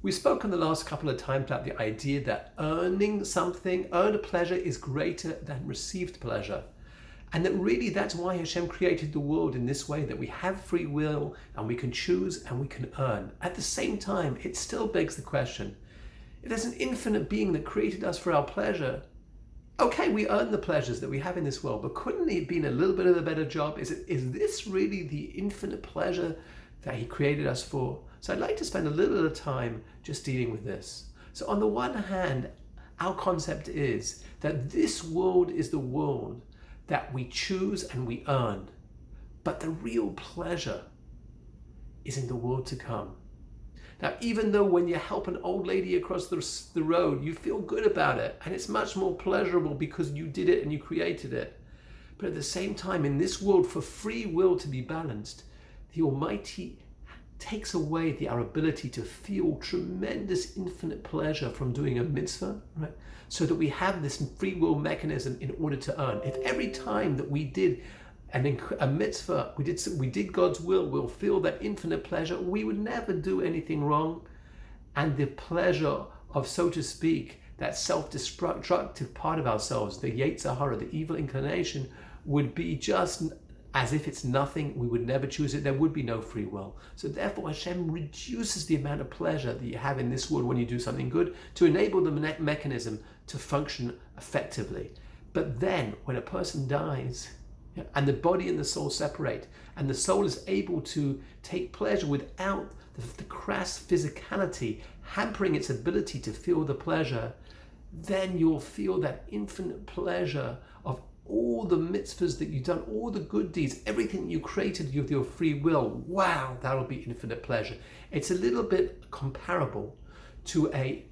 We've spoken the last couple of times about the idea that earning something, earned pleasure is greater than received pleasure. And that really that's why Hashem created the world in this way, that we have free will and we can choose and we can earn. At the same time, it still begs the question, if there's an infinite being that created us for our pleasure, okay, we earn the pleasures that we have in this world, but couldn't he have been a little bit of a better job? Is this really the infinite pleasure that he created us for? So I'd like to spend a little bit of time just dealing with this. So on the one hand, our concept is that this world is the world that we choose and we earn, but the real pleasure is in the world to come. Now, even though when you help an old lady across the road, you feel good about it, and it's much more pleasurable because you did it and you created it. But at the same time, in this world, for free will to be balanced, the Almighty takes away our ability to feel tremendous infinite pleasure from doing a mitzvah, right? So that we have this free will mechanism in order to earn. If every time that we did a mitzvah, we did God's will, we'll feel that infinite pleasure, we would never do anything wrong. And the pleasure of, so to speak, that self-destructive part of ourselves, the Yetzer Hara, the evil inclination, would be just as if it's nothing. We would never choose it. There would be no free will. So therefore Hashem reduces the amount of pleasure that you have in this world when you do something good to enable the mechanism to function effectively. But then when a person dies, and the body and the soul separate, and the soul is able to take pleasure without the crass physicality hampering its ability to feel the pleasure, then you'll feel that infinite pleasure of all the mitzvahs that you've done, all the good deeds, everything you created with your free will. Wow, that'll be infinite pleasure. It's a little bit comparable to a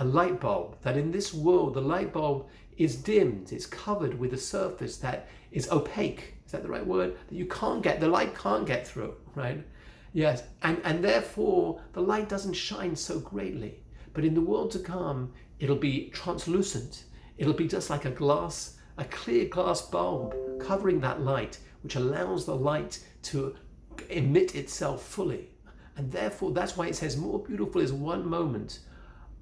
light bulb, that in this world, the light bulb is dimmed, it's covered with a surface that is opaque. Is that the right word? That you can't get, the light can't get through, right? Yes, and therefore the light doesn't shine so greatly. But in the world to come, it'll be translucent. It'll be just like a clear glass bulb covering that light, which allows the light to emit itself fully. And therefore, that's why it says more beautiful is one moment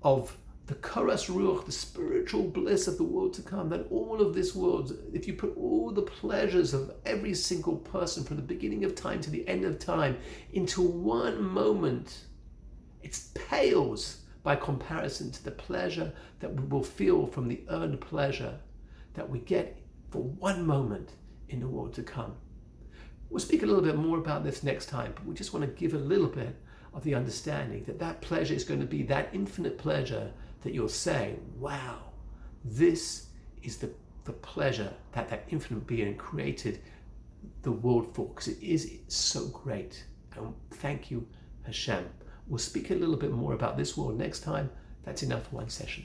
of the Koras Ruach, the spiritual bliss of the world to come, than all of this world. If you put all the pleasures of every single person from the beginning of time to the end of time into one moment, it pales by comparison to the pleasure that we will feel from the earned pleasure that we get for one moment in the world to come. We'll speak a little bit more about this next time, but we just want to give a little bit of the understanding that that pleasure is going to be that infinite pleasure that you'll say, wow, this is the pleasure that infinite being created the world for, because it is so great. And thank you, Hashem. We'll speak a little bit more about this world next time. That's enough for one session.